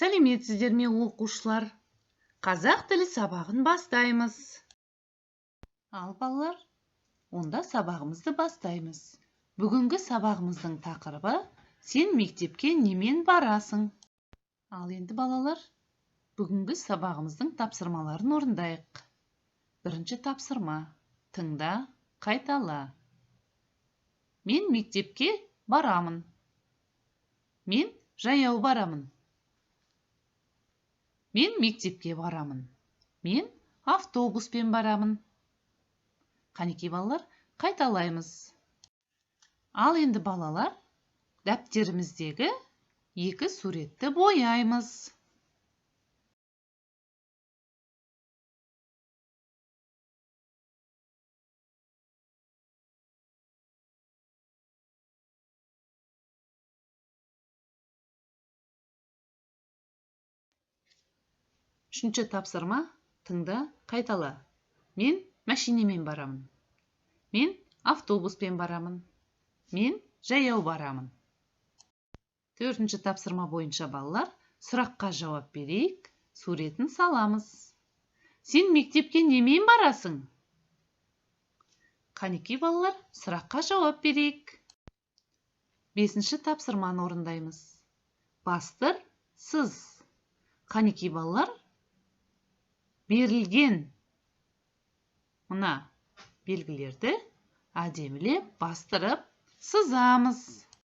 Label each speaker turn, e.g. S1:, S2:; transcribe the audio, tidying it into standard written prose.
S1: Сәлеметсіздер ме оқушылар? Қазақ тілі сабағын бастаймыз. Ал балалар, онда сабағымызды бастаймыз. Бүгінгі сабағымыздың тақырыбы «Сен мектепке немен барасың?» Ал енді балалар, бүгінгі сабағымыздың тапсырмаларын орындайық. Бірінші тапсырма: тыңда, қайтала. Мен мектепке барамын. Мен жаяу барамын. Мен мектепке барамын. Мен автобуспен барамын. Қанекей балалар, қайталаймыз. Ал енді балалар, дәптеріміздегі екі суретті бояймыз. Үшінші тапсырма: тыңда, қайтала. Мен машинемен барамын. Мен автобуспен барамын. Мен жаяу барамын. Төртінші тапсырма бойынша балалар, сұраққа жауап берейік, суретін саламыз. Сен мектепке немен барасың? Қанекей балалар, сұраққа жауап берейік. Бесінші тапсырманы орындаймыз. Бастыр, сыз. Қанекей балалар, берілген мына белгілерді әдемілеп бастырып сызамыз.